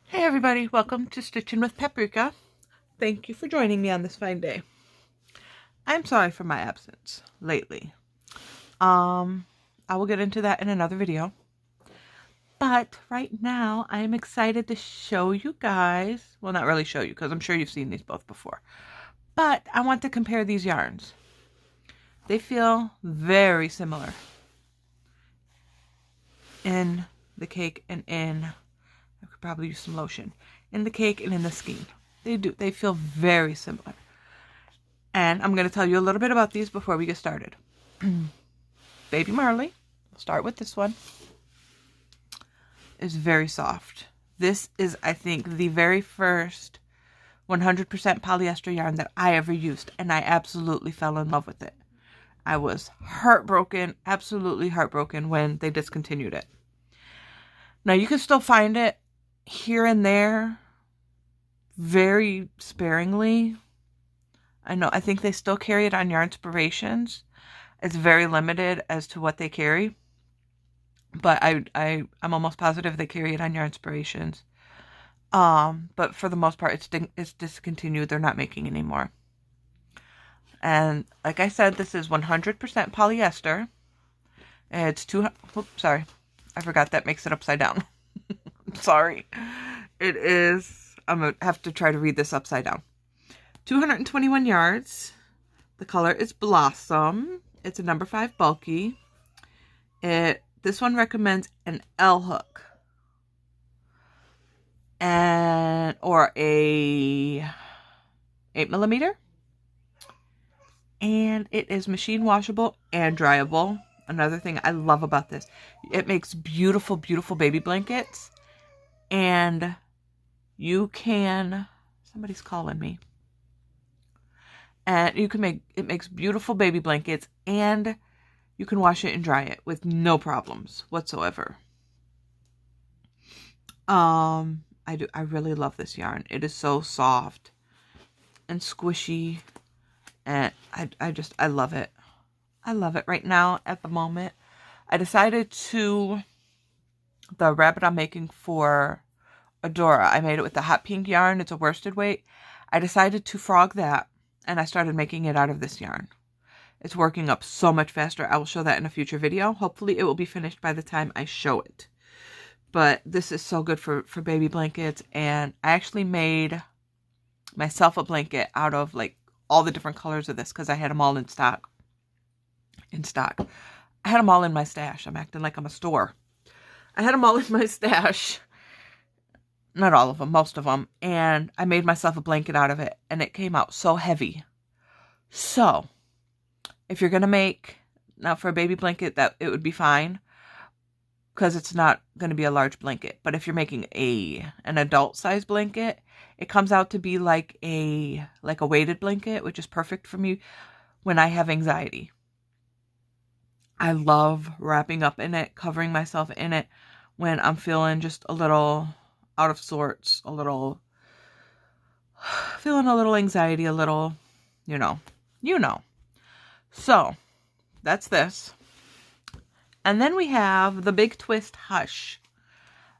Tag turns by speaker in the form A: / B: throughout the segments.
A: Hey everybody, welcome to Stitching with Paprika. Thank you for joining me on this fine day. I'm sorry for my absence lately. I will get into that in another video. But right now, I am excited to show you guys, well, not really show you because I'm sure you've seen these both before. But I want to compare these yarns. They feel very similar in the cake and in, I could probably use some lotion, in the cake and in the skein. They feel very similar. And I'm going to tell you a little bit about these before we get started. Baby Marley, we'll start with this one, is very soft. This is, I think, the very first 100% polyester yarn that I ever used, and I absolutely fell in love with it. I was heartbroken, absolutely heartbroken when they discontinued it. Now, you can still find it here and there, very sparingly. I think they still carry it on Yarnspirations. It's very limited as to what they carry. But I'm almost positive they carry it on Yarnspirations. But for the most part, it's discontinued. They're not making anymore. And like I said, this is 100% polyester. It's sorry. I forgot that makes it upside down. Sorry. It is, I'm going to have to try to read this upside down. 221 yards. The color is Blossom. It's a number 5 bulky. This one recommends an L hook. Or a 8mm. And it is machine washable and dryable. Another thing I love about this, it makes beautiful, beautiful baby blankets. And you can, somebody's calling me. And it makes beautiful baby blankets, and you can wash it and dry it with no problems whatsoever. I really love this yarn. It is so soft and squishy, and I love it. I love it right now at the moment. I decided the rabbit I'm making for Adora, I made it with the hot pink yarn. It's a worsted weight. I decided to frog that, and I started making it out of this yarn. It's working up so much faster. I will show that in a future video. Hopefully it will be finished by the time I show it. But this is so good for baby blankets. And I actually made myself a blanket out of like all the different colors of this because I had them all in stock. I had them all in my stash. I'm acting like I'm a store. I had them all in my stash. Not all of them, most of them. And I made myself a blanket out of it. And it came out so heavy. So, if you're going to make, now for a baby blanket, that it would be fine. Because it's not going to be a large blanket. But if you're making an adult size blanket, it comes out to be like a weighted blanket, which is perfect for me when I have anxiety. I love wrapping up in it, covering myself in it when I'm feeling just a little out of sorts, feeling a little anxiety, a little, you know. So, that's this. And then we have the Big Twist Hush.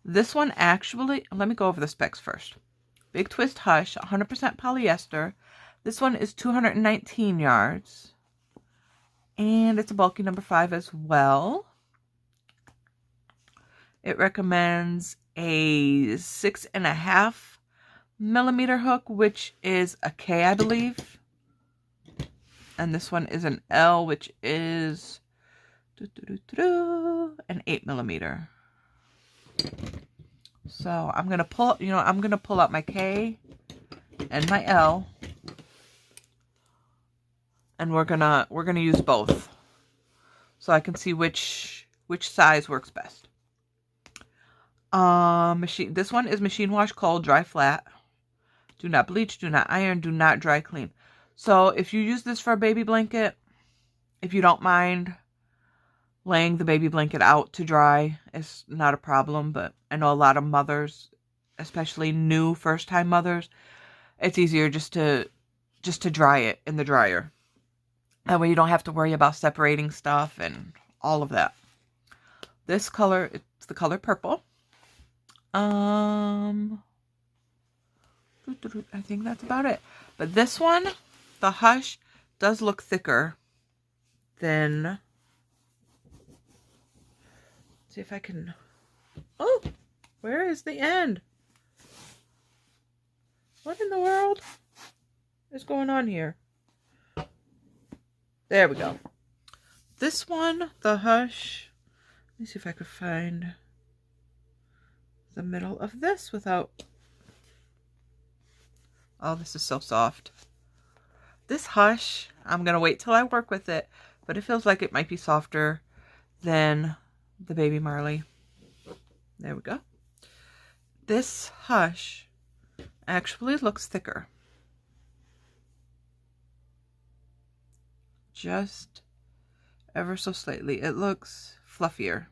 A: This one actually, let me go over the specs first. Big Twist Hush, 100% polyester. This one is 219 yards. And it's a bulky number 5 as well. It recommends a 6.5mm hook, which is a K, I believe. And this one is an L, which is an 8mm. So I'm gonna pull out my K and my L, and we're gonna use both, so I can see which size works best. This one is machine wash cold, dry flat. Do not bleach, do not iron, do not dry clean. So if you use this for a baby blanket, if you don't mind laying the baby blanket out to dry, it's not a problem. But I know a lot of mothers, especially new first-time mothers, it's easier just to dry it in the dryer. That way you don't have to worry about separating stuff and all of that. This color, it's the color purple. I think that's about it. But this one, the Hush, does look thicker than... Let's see if I can... Oh, where is the end? What in the world is going on here? There we go. This one, the Hush... Let me see if I could find the middle of this without... Oh, this is so soft. This Hush, I'm going to wait till I work with it, but it feels like it might be softer than the Baby Marley. There we go. This Hush actually looks thicker. Just ever so slightly. It looks fluffier.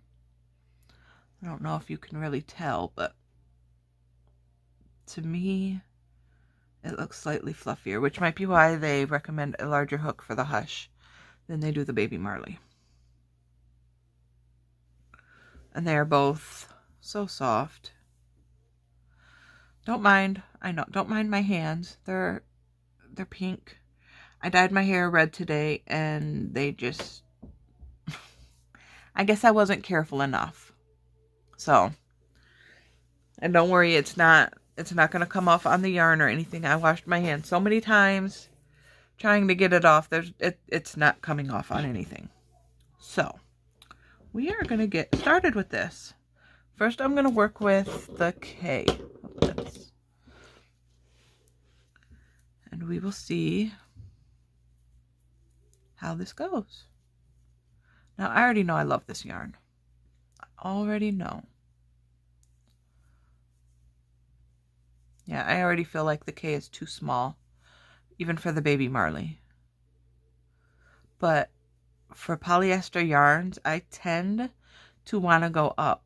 A: I don't know if you can really tell, but to me, it looks slightly fluffier, which might be why they recommend a larger hook for the Hush than they do the Baby Marley. And they are both so soft. Don't mind, I know, don't mind my hands. They're pink. I dyed my hair red today and they just, I guess I wasn't careful enough. So, and don't worry, it's not going to come off on the yarn or anything. I washed my hands so many times trying to get it off. It's not coming off on anything. So, we are going to get started with this. First, I'm going to work with the K of this. And we will see how this goes. Now, I already know I love this yarn. I already know. Yeah, I already feel like the K is too small, even for the Baby Marley. But for polyester yarns, I tend to want to go up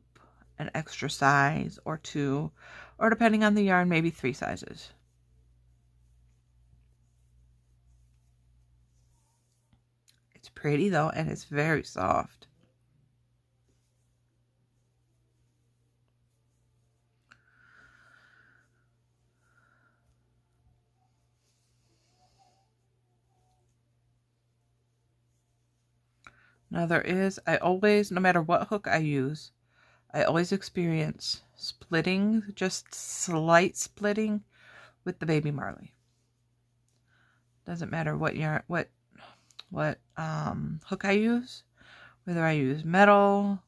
A: an extra size or two, or depending on the yarn, maybe 3 sizes. It's pretty though, and it's very soft. Now there is, I always, no matter what hook I use, I always experience splitting, just slight splitting with the Baby Marley. Doesn't matter what yarn, what hook I use, whether I use metal,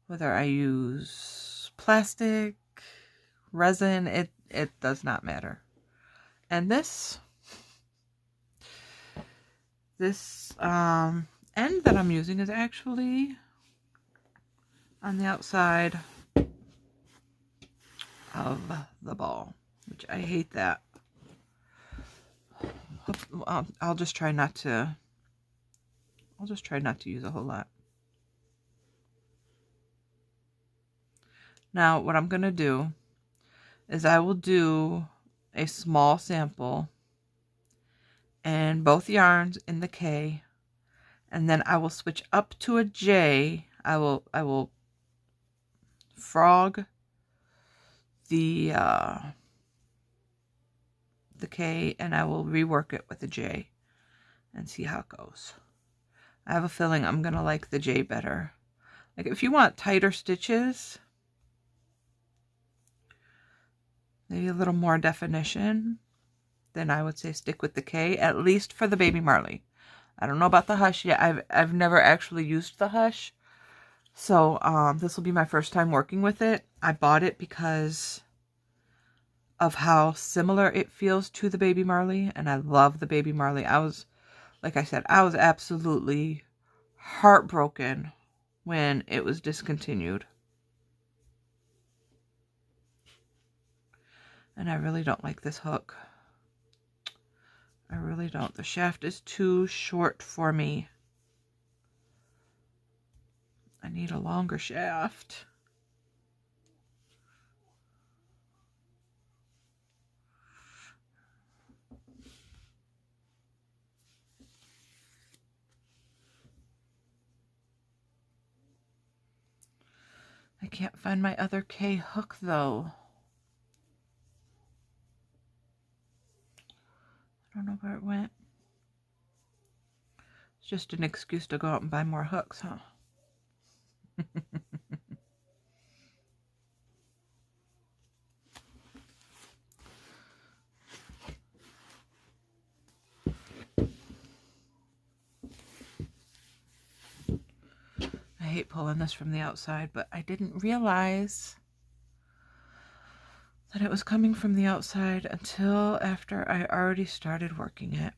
A: whether I use plastic, resin, it does not matter. And this end that I'm using is actually on the outside of the ball, which I hate that. I'll just try not to use a whole lot. Now, what I'm going to do is I will do a small sample and both yarns in the K, and then I will switch up to a J. I will frog the K, and I will rework it with a J and see how it goes. I have a feeling I'm gonna like the J better. Like, if you want tighter stitches, maybe a little more definition, then I would say stick with the K, at least for the Baby Marley. I don't know about the Hush yet. I've never actually used the Hush, so this will be my first time working with it. I bought it because of how similar it feels to the Baby Marley, and I love the Baby Marley. Like I said, I was absolutely heartbroken when it was discontinued. And I really don't like this hook. I really don't. The shaft is too short for me. I need a longer shaft. I can't find my other K hook though. don't know where it went. It's just an excuse to go out and buy more hooks, huh? I hate pulling this from the outside, but I didn't realize that it was coming from the outside until after I already started working it.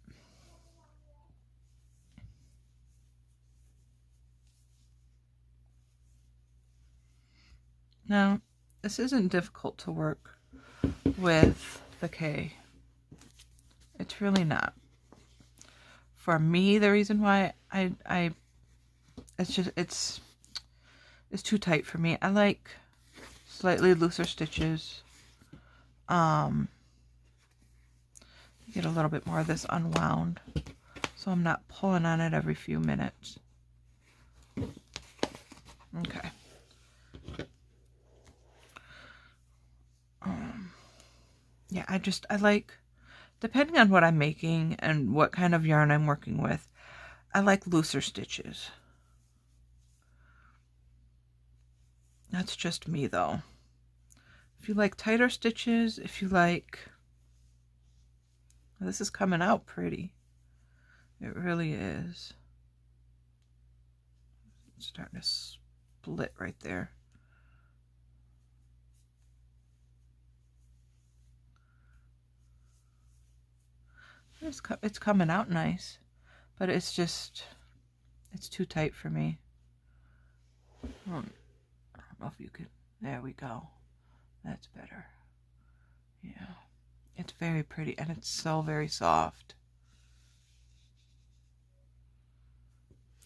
A: Now, this isn't difficult to work with the K. It's really not. For me, the reason why it's too tight for me. I like slightly looser stitches. Get a little bit more of this unwound, so I'm not pulling on it every few minutes. Okay. Yeah, I like, depending on what I'm making and what kind of yarn I'm working with, I like looser stitches. That's just me, though. If you like tighter stitches, if you like... This is coming out pretty. It really is. It's starting to split right there. It's coming out nice, but it's just, it's too tight for me. I don't know if you could, there we go. That's better. Yeah, it's very pretty and it's so very soft.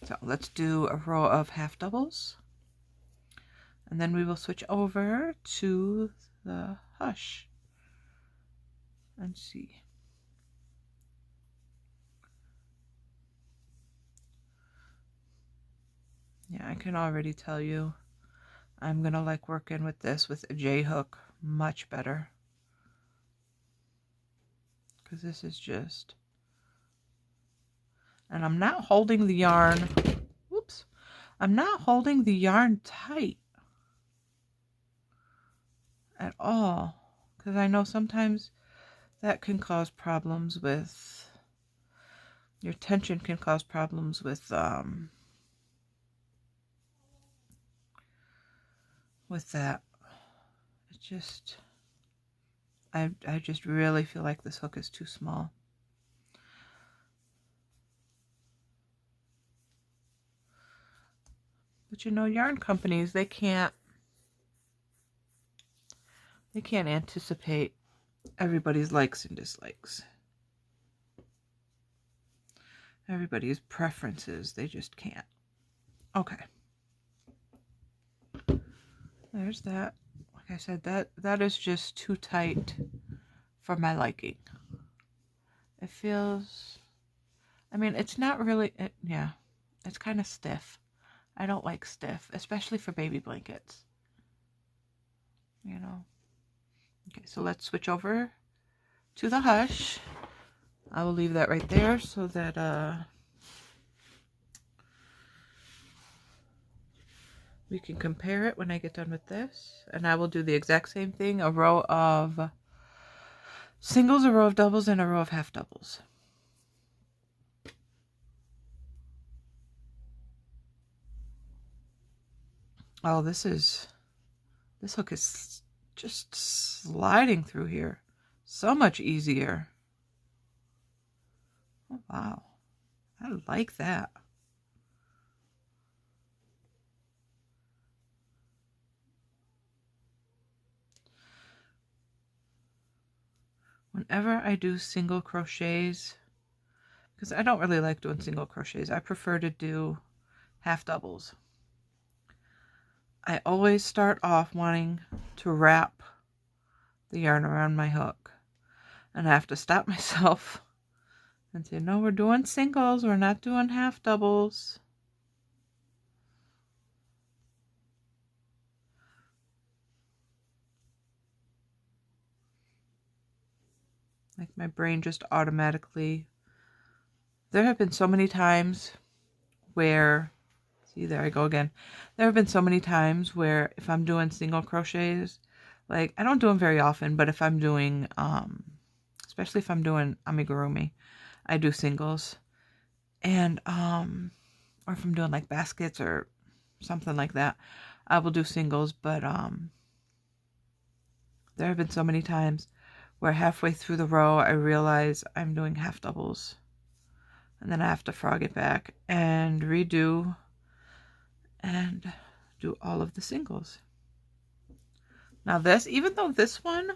A: So let's do a row of half doubles, and then we will switch over to the Hush and see. Yeah, I can already tell you I'm gonna like working with this with a J hook much better, because this is just, and I'm not holding the yarn, whoops, I'm not holding the yarn tight at all, because I know sometimes that can cause problems with, your tension can cause problems with that. It just, I just really feel like this hook is too small. But you know, yarn companies, they can't anticipate everybody's likes and dislikes. Everybody's preferences, they just can't. Okay. There's that. Like I said, that is just too tight for my liking. It feels, I mean, it's not really, yeah, it's kind of stiff. I don't like stiff, especially for baby blankets. You know. Okay, so let's switch over to the Hush. I will leave that right there so that we can compare it when I get done with this. And I will do the exact same thing, a row of singles, a row of doubles, and a row of half doubles. Oh, this hook is just sliding through here. So much easier. Oh, wow. I like that. Whenever I do single crochets, because I don't really like doing single crochets, I prefer to do half doubles. I always start off wanting to wrap the yarn around my hook, and I have to stop myself and say, no, we're doing singles, we're not doing half doubles. Like my brain just automatically, there have been so many times where, see, there I go again. There have been so many times where if I'm doing single crochets, like I don't do them very often, but if I'm doing, especially if I'm doing amigurumi, I do singles. And, or if I'm doing like baskets or something like that, I will do singles. But, there have been so many times where halfway through the row, I realize I'm doing half doubles. And then I have to frog it back and redo and do all of the singles. Now this, even though this one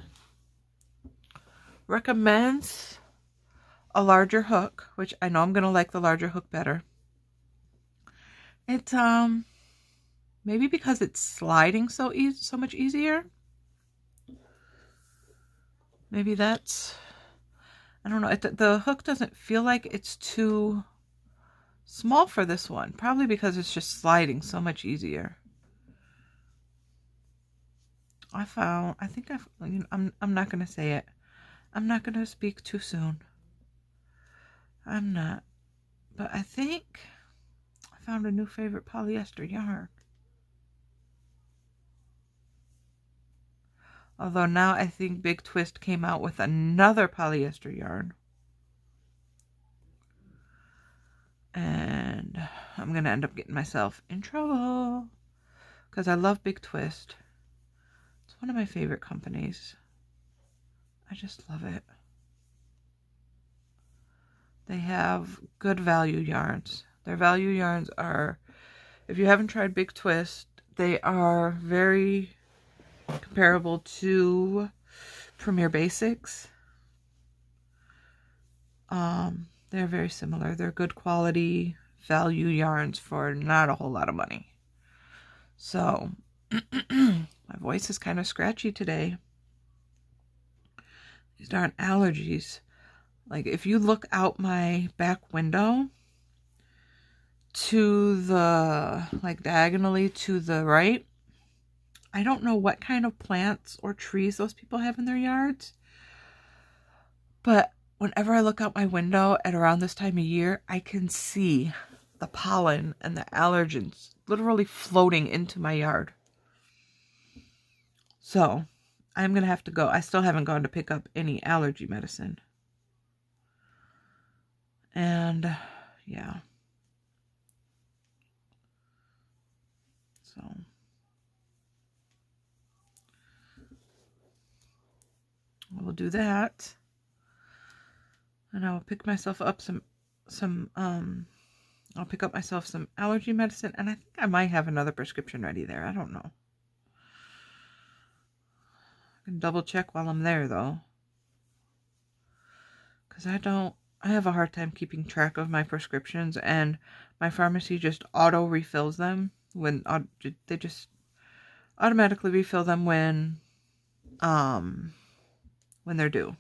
A: recommends a larger hook, which I know I'm going to like the larger hook better. It's, maybe because it's sliding so much easier. Maybe that's, I don't know. The hook doesn't feel like it's too small for this one. Probably because it's just sliding so much easier. I'm not going to say it. I'm not going to speak too soon. I'm not. But I think I found a new favorite polyester yarn. Although now I think Big Twist came out with another polyester yarn. And I'm going to end up getting myself in trouble. Because I love Big Twist. It's one of my favorite companies. I just love it. They have good value yarns. Their value yarns are, if you haven't tried Big Twist, they are very comparable to Premier Basics. They're very similar. They're good quality value yarns for not a whole lot of money. So, my voice is kind of scratchy today. These darn allergies. Like, if you look out my back window to the, like, diagonally to the right, I don't know what kind of plants or trees those people have in their yards, but whenever I look out my window at around this time of year, I can see the pollen and the allergens literally floating into my yard. So, I'm going to have to go. I still haven't gone to pick up any allergy medicine. And, yeah. So, I will do that. And I will pick myself up I'll pick up myself some allergy medicine. And I think I might have another prescription ready there. I don't know. I can double check while I'm there, though. Because I have a hard time keeping track of my prescriptions. And my pharmacy just auto refills them when they just automatically refill them when they're due.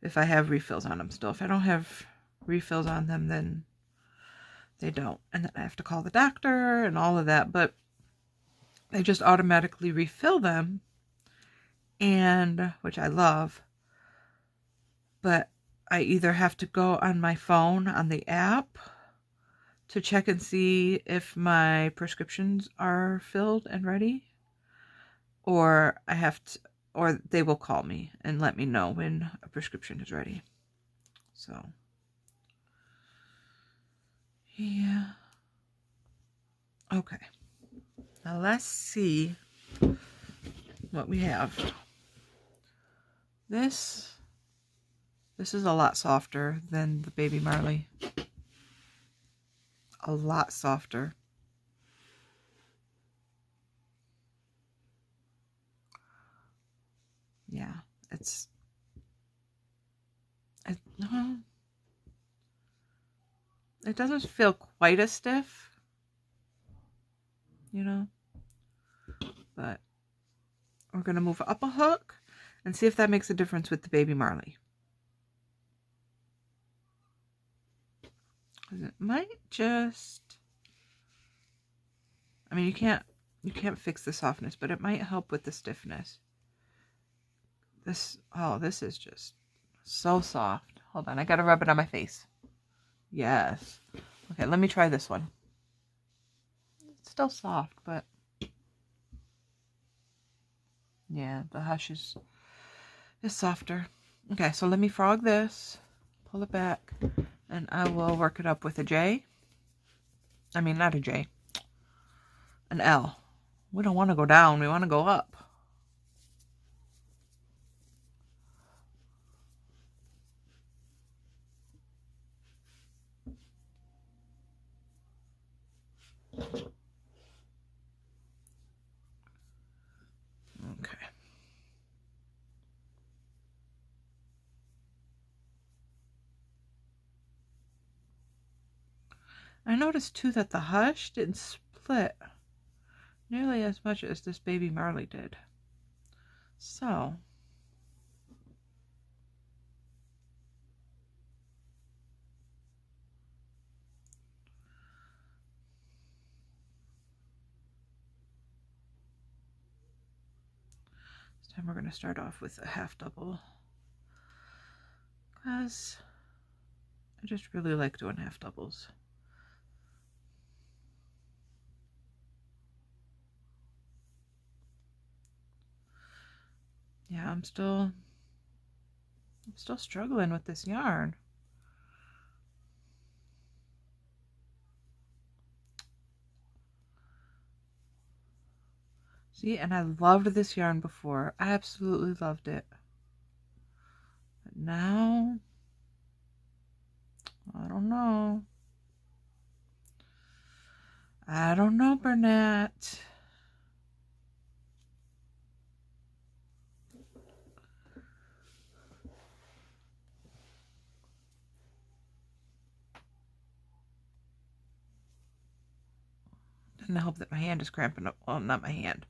A: If I have refills on them still. If I don't have refills on them, then they don't. And then I have to call the doctor and all of that. But they just automatically refill them. And, which I love. But I either have to go on my phone on the app to check and see if my prescriptions are filled and ready. Or I have to, or they will call me and let me know when a prescription is ready. So, yeah. Okay. Now let's see what we have. This is a lot softer than the Baby Marley. A lot softer. Yeah, it doesn't feel quite as stiff, you know, but we're going to move up a hook and see if that makes a difference with the Baby Marley. It might just, I mean, you can't fix the softness, but it might help with the stiffness. This is just So soft. Hold on, I gotta rub it on my face. Yes. Okay, let me try this one. It's still soft, but yeah, the Hush is softer. Okay, so let me frog this, pull it back, and I will work it up with a J. I mean, not a J, an L. We don't want to go down, we want to go up. Okay. I noticed too that the Hush didn't split nearly as much as this Baby Marley did. So, this time we're going to start off with a half double, because I just really like doing half doubles. Yeah, I'm still struggling with this yarn. See, and I loved this yarn before. I absolutely loved it. But now, I don't know. I don't know, Bernat. And I hope that my hand is cramping up. Well, not my hand.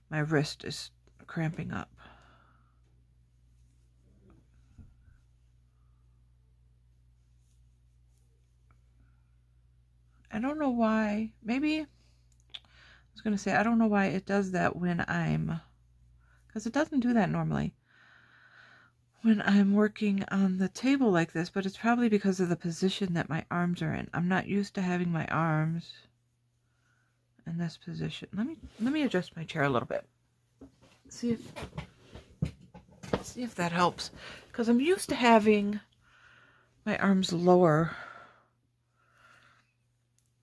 A: My wrist is cramping up. I don't know why. Maybe, I was going to say, I don't know why it does that when I'm, because it doesn't do that normally when I'm working on the table like this, but it's probably because of the position that my arms are in. I'm not used to having my arms in this position. Let me adjust my chair a little bit. See if that helps, because I'm used to having my arms lower.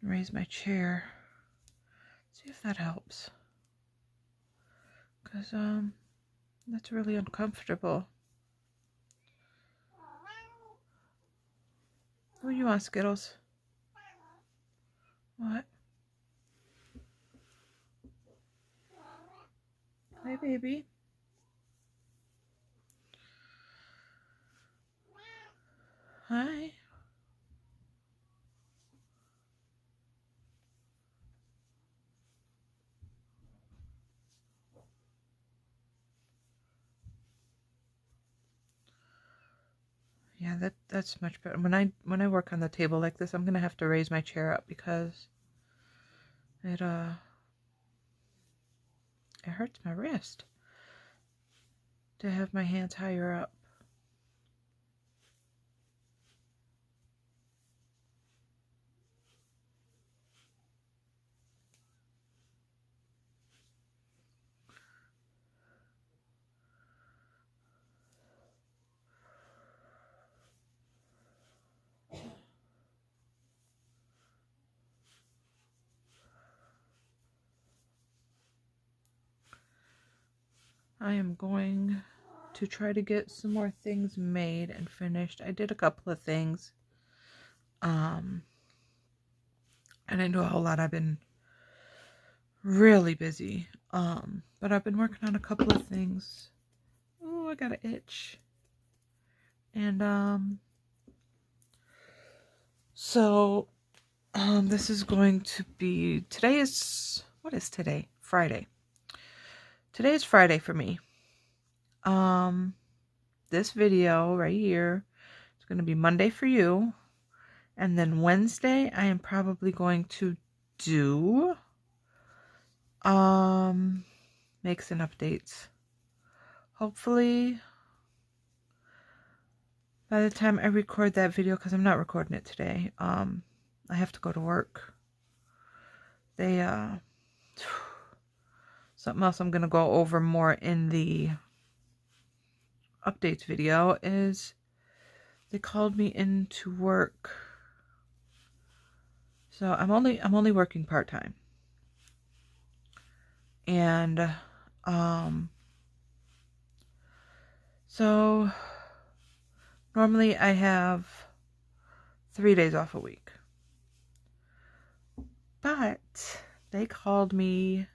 A: Raise my chair. See if that helps, because that's really uncomfortable. What do you want, Skittles? What? Hi, baby. Hi. Yeah, that's much better. When I work on the table like this, I'm gonna have to raise my chair up because it hurts my wrist to have my hands higher up. I am going to try to get some more things made and finished. I did a couple of things. I didn't do a whole lot. I've been really busy. But I've been working on a couple of things. Oh, I got an itch. And so this is going to be, today is, what is today? Friday. Today is Friday for me. This video right here is going to be Monday for you. And then Wednesday, I am probably going to do makes and updates. Hopefully by the time I record that video, because I'm not recording it today, I have to go to work. They, something else I'm going to go over more in the updates video is they called me into work. So I'm only working part-time. And, so normally I have 3 days off a week. But they called me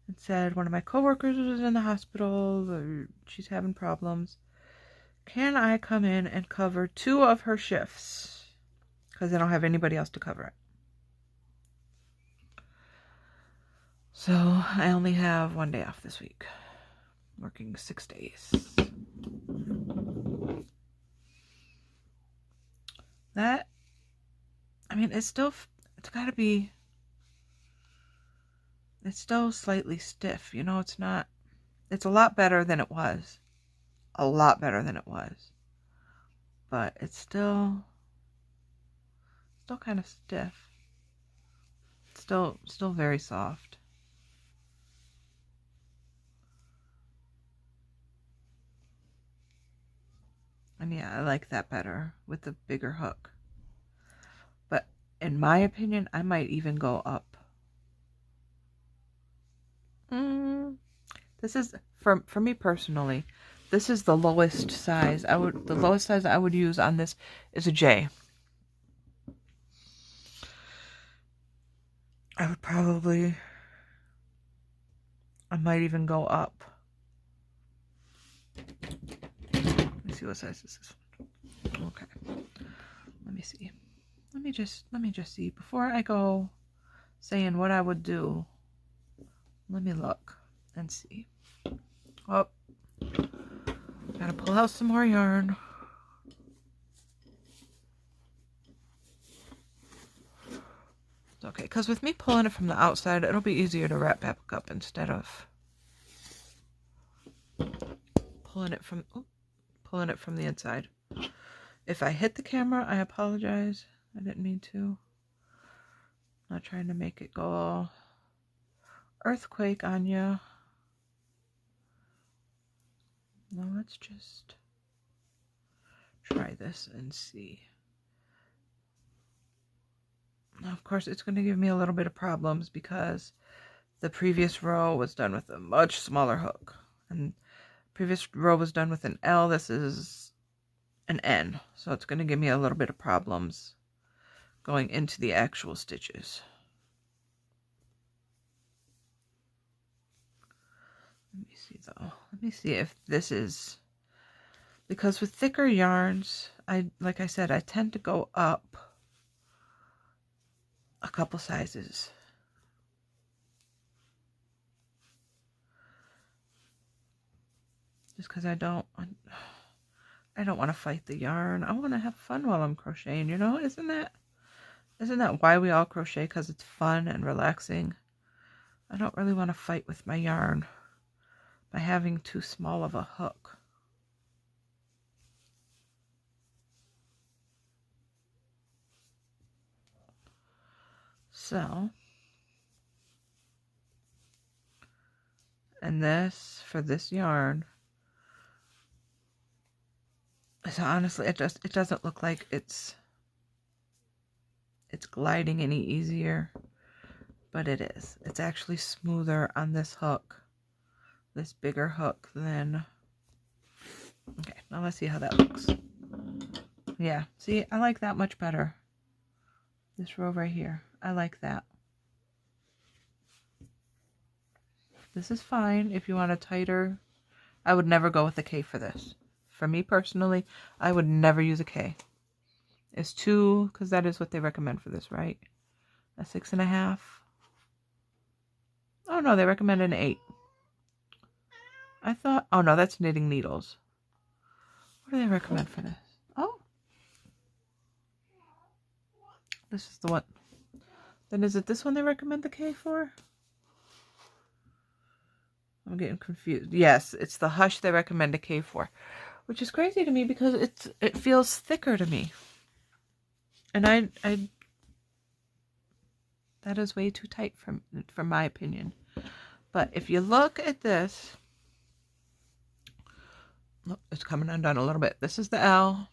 A: and said one of my coworkers was in the hospital, or she's having problems. Can I come in and cover 2 of her shifts? Because I don't have anybody else to cover it. So I only have 1 day off this week. Working 6 days. That, I mean, it's gotta be, it's still slightly stiff, you know, it's a lot better than it was. A lot better than it was. But it's still kind of stiff. Still very soft. And yeah, I like that better with the bigger hook. But in my opinion, I might even go up. This is, for me personally, this is the lowest size. The lowest size I would use on this is a J. I might even go up. Let me see what size this is. Okay. Let me see. Let me just see. Before I go saying what I would do, let me look and see. Oh, gotta pull out some more yarn. It's okay, because with me pulling it from the outside, it'll be easier to wrap back up instead of pulling it from the inside. If I hit the camera, I apologize. I didn't mean to. I'm not trying to make it go all earthquake on you. Now let's just try this and see. Now, of course, it's going to give me a little bit of problems because the previous row was done with a much smaller hook. And previous row was done with an L. This is an N. So it's going to give me a little bit of problems going into the actual stitches. Let me see though. Let me see if this is, because with thicker yarns, like I said, I tend to go up a couple sizes. Just because I don't want to fight the yarn. I want to have fun while I'm crocheting, you know? Isn't that why we all crochet? Because it's fun and relaxing. I don't really want to fight with my yarn by having too small of a hook. So, and this, for this yarn, so honestly, it doesn't look like it's gliding any easier, but it is. It's actually smoother on this hook, this bigger hook than, okay, now let's see how that looks. Yeah, see, I like that much better. This row right here, I like that. This is fine if you want a tighter. I would never go with a K for this. For me personally, I would never use a K. It's 2, because that is what they recommend for this, right? A 6.5. Oh no, they recommend an 8. I thought, oh no, that's knitting needles. What do they recommend for this? Oh, this is the one. Then is it this one they recommend the K for? I'm getting confused. Yes, it's the Hush they recommend a K for. which is crazy to me because it feels thicker to me. And I that is way too tight from my opinion. But if you look at this, look, it's coming undone a little bit. This is the L.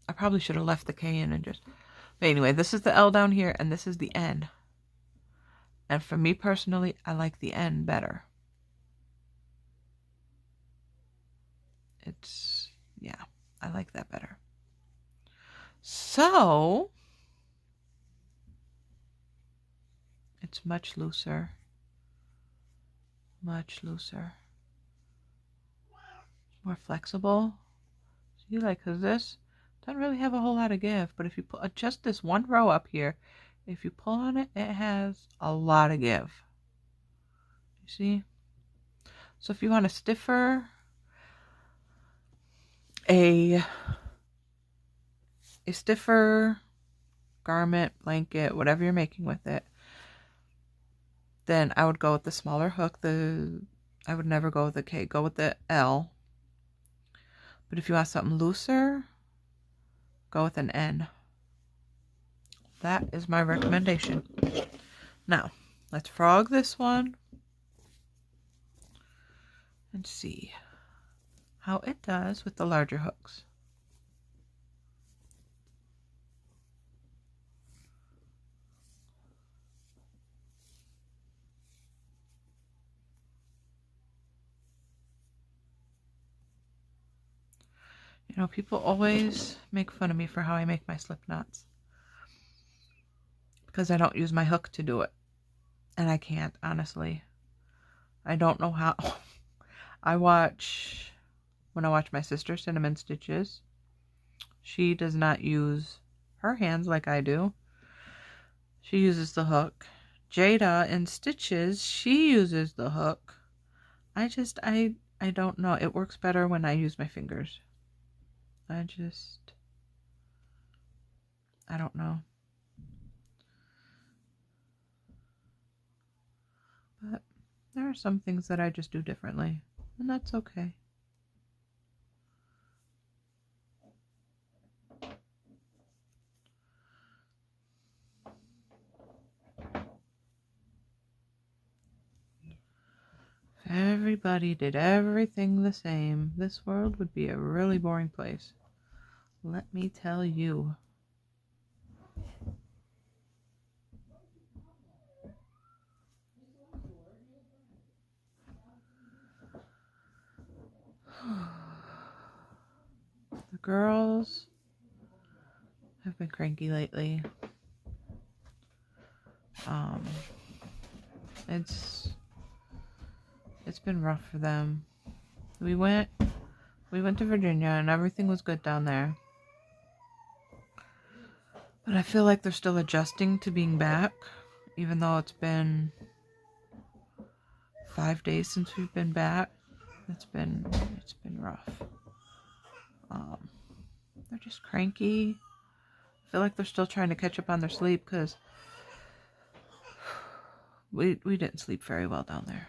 A: I probably should have left the K in and just... But anyway, this is the L down here, and this is the N. And for me personally, I like the N better. Yeah, I like that better. So, it's much looser. Much looser. More flexible. See, like, because this doesn't really have a whole lot of give. But if you put just this one row up here, if you pull on it, it has a lot of give. You see? So if you want a stiffer, a stiffer garment, blanket, whatever you're making with it, then I would go with the smaller hook. I would never go with the K. Go with the L. But if you want something looser, go with an N. That is my recommendation. Now, let's frog this one and see how it does with the larger hooks. You know, people always make fun of me for how I make my slip knots. Because I don't use my hook to do it. And I can't, honestly. I don't know how. When I watch my sister Cinnamon Stitches, she does not use her hands like I do. She uses the hook. Jada in Stitches, she uses the hook. I don't know. It works better when I use my fingers. I don't know. But there are some things that I just do differently, and that's okay. If everybody did everything the same, this world would be a really boring place. Let me tell you. The girls have been cranky lately. It's been rough for them. We went to Virginia and everything was good down there. But I feel like they're still adjusting to being back, even though it's been 5 days since we've been back. It's been rough. They're just cranky. I feel like they're still trying to catch up on their sleep because we didn't sleep very well down there.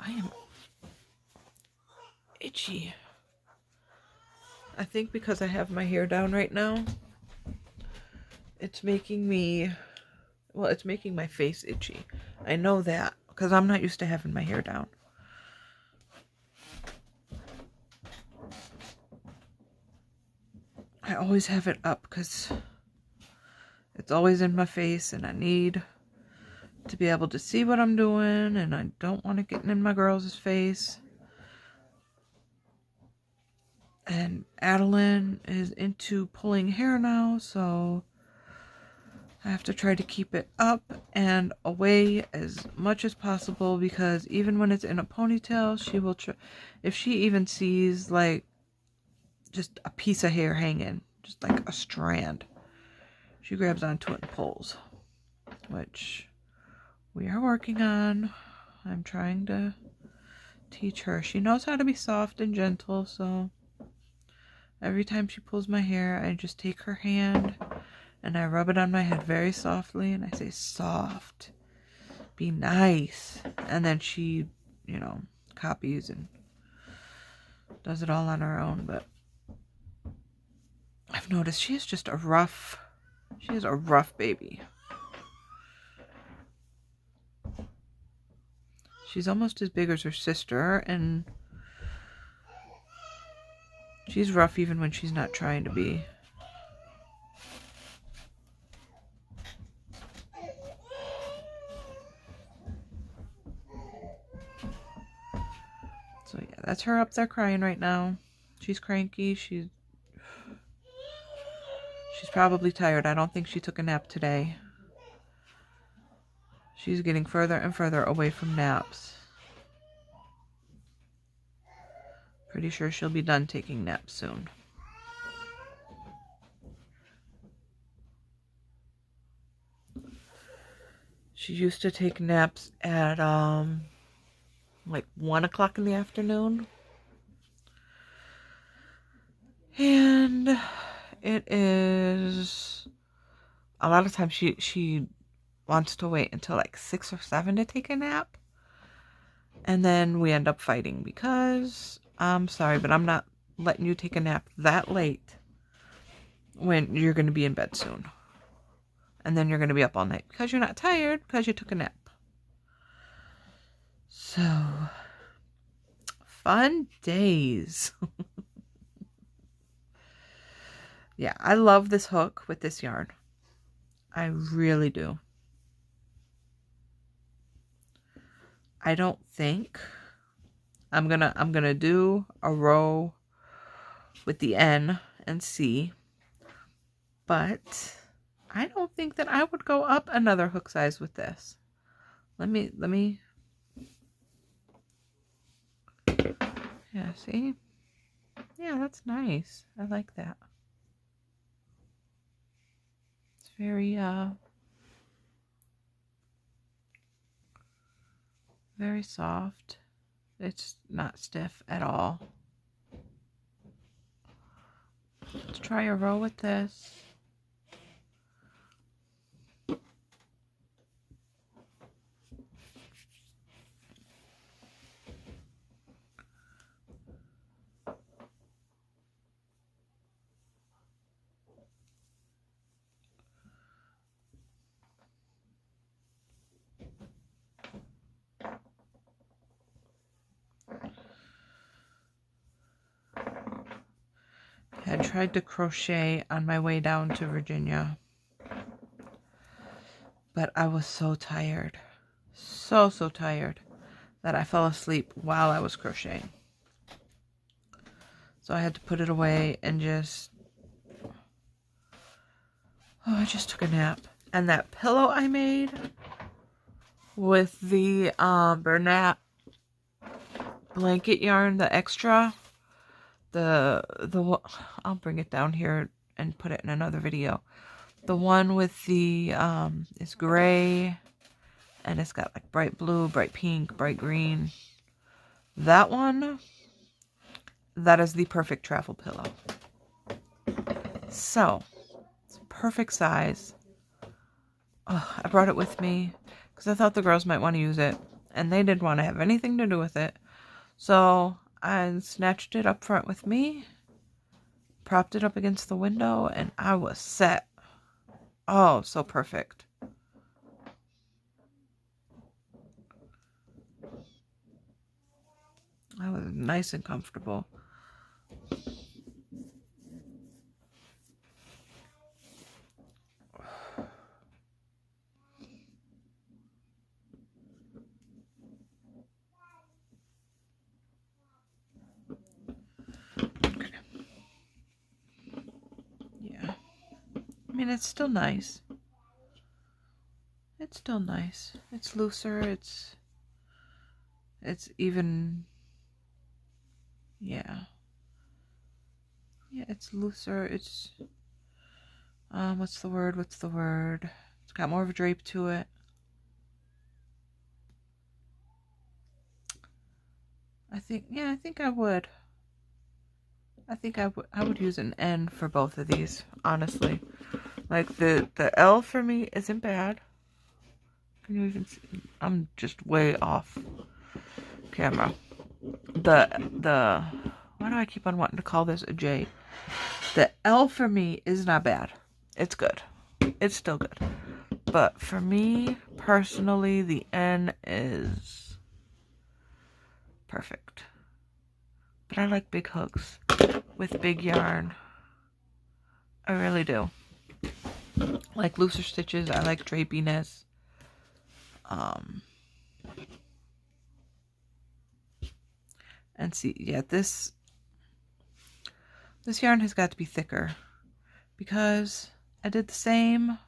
A: I am itchy. I think because I have my hair down right now, it's making my face itchy. I know that because I'm not used to having my hair down. I always have it up because it's always in my face and I need to be able to see what I'm doing, and I don't want it getting in my girls' face. And Adeline is into pulling hair now, so I have to try to keep it up and away as much as possible, because even when it's in a ponytail, she will if she even sees like just a piece of hair hanging, just like a strand, she grabs onto it and pulls, which we are working on. I'm trying to teach her. She knows how to be soft and gentle, so every time she pulls my hair, I just take her hand and I rub it on my head very softly, and I say, soft, be nice. And then she, you know, copies and does it all on her own. But I've noticed she is a rough baby. She's almost as big as her sister, and she's rough even when she's not trying to be. So yeah, that's her up there crying right now. She's cranky. She's probably tired. I don't think she took a nap today. She's getting further and further away from naps. Pretty sure she'll be done taking naps soon. She used to take naps at like 1 o'clock in the afternoon. And it is a lot of times she wants to wait until like 6 or 7 to take a nap. And then we end up fighting because I'm sorry, but I'm not letting you take a nap that late when you're going to be in bed soon. And then you're going to be up all night because you're not tired because you took a nap. So, fun days. Yeah, I love this hook with this yarn. I really do. I don't think I'm gonna do a row with the N and C, but I don't think that I would go up another hook size with this. Let me yeah, see? Yeah, that's nice. I like that. It's very soft. It's not stiff at all. Let's try a row with this. I tried to crochet on my way down to Virginia, but I was so tired, so tired, that I fell asleep while I was crocheting. So I had to put it away and I just took a nap. And that pillow I made with the Bernat blanket yarn, the extra, I'll bring it down here and put it in another video. The one with the is gray, and it's got like bright blue, bright pink, bright green. That one, that is the perfect travel pillow. So it's perfect size. Oh, I brought it with me because I thought the girls might want to use it, and they didn't want to have anything to do with it. So I snatched it up front with me, propped it up against the window, and I was set. Oh, so perfect. I was nice and comfortable. Okay. Yeah. I mean, it's still nice. It's still nice. It's looser. It's even, yeah. Yeah, it's looser. What's the word? It's got more of a drape to it. I think I would. I would use an N for both of these, honestly. Like the L for me isn't bad. Can you even see? I'm just way off camera. The why do I keep on wanting to call this a J? The L for me is not bad. It's good. It's still good. But for me personally, the N is perfect. But I like big hooks with big yarn. I really do. Like looser stitches. I like drapiness. And see, yeah, this yarn has got to be thicker because I did the same.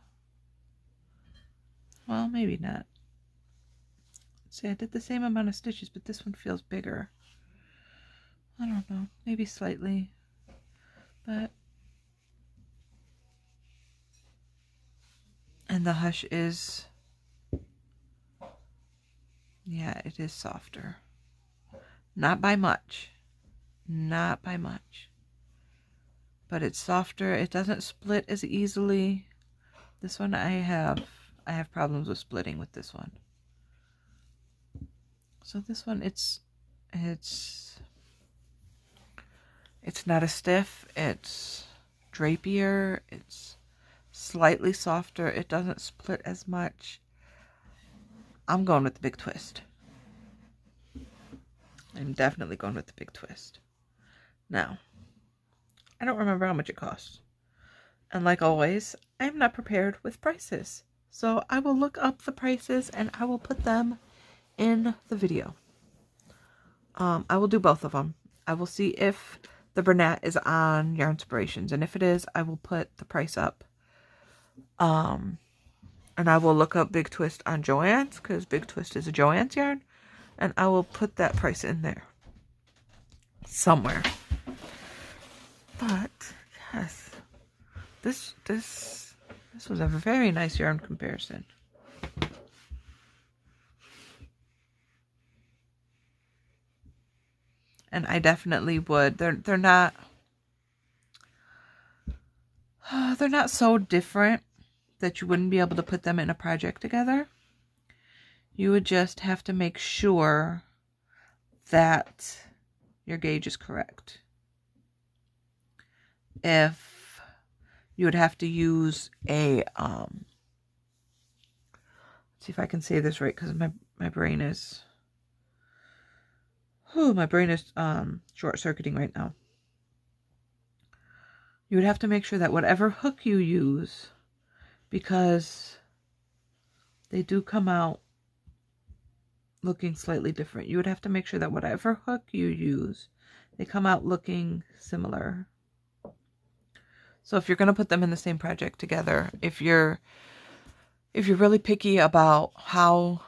A: Well, maybe not. See, I did the same amount of stitches, but this one feels bigger. I don't know, maybe slightly, but. And the hush is, yeah, it is softer. Not by much. Not by much. But it's softer. It doesn't split as easily. This one I have problems with splitting with this one. So this one it's not as stiff. It's drapier. It's slightly softer. It doesn't split as much. I'm going with the big twist. I'm definitely going with the big twist. Now, I don't remember how much it costs. And like always, I'm not prepared with prices. So I will look up the prices and I will put them in the video. I will do both of them. I will see if the Bernat is on Yarnspirations. And if it is, I will put the price up. And I will look up Big Twist on Joann's because Big Twist is a Joann's yarn. And I will put that price in there somewhere. But yes, this was a very nice yarn comparison. And I definitely would. They're not so different that you wouldn't be able to put them in a project together. You would just have to make sure that your gauge is correct. If you would have to use a, let's see if I can say this right because my brain is, short-circuiting right now. You would have to make sure that whatever hook you use, because they do come out looking slightly different. You would have to make sure that whatever hook you use, they come out looking similar. So if you're going to put them in the same project together, if you're really picky about how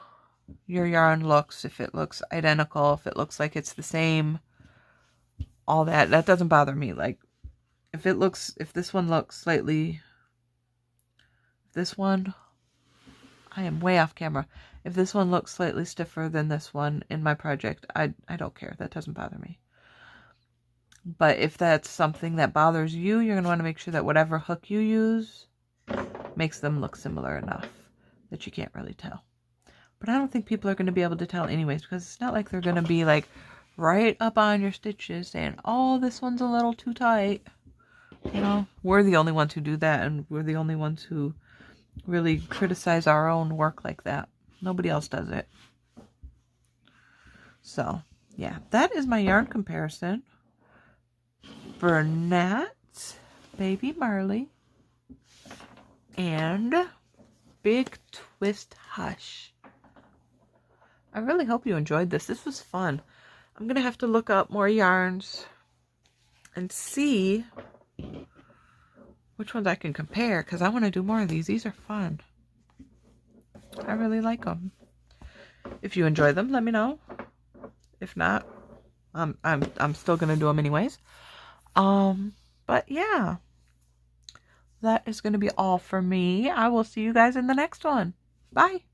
A: your yarn looks, if it looks identical, if it looks like it's the same, all that doesn't bother me. Like if this one looks slightly, I am way off camera. If this one looks slightly stiffer than this one in my project, I don't care. That doesn't bother me. But if that's something that bothers you, you're going to want to make sure that whatever hook you use makes them look similar enough that you can't really tell. But I don't think people are going to be able to tell anyways, because it's not like they're going to be like right up on your stitches saying, oh, this one's a little too tight. You know, we're the only ones who do that, and we're the only ones who really criticize our own work like that. Nobody else does it. So, yeah, that is my yarn comparison. Bernat, Baby Marley, and Big Twist Hush. I really hope you enjoyed this. This was fun. I'm going to have to look up more yarns and see which ones I can compare, because I want to do more of these. These are fun. I really like them. If you enjoy them, let me know. If not, I'm still going to do them anyways. But yeah, that is going to be all for me. I will see you guys in the next one. Bye.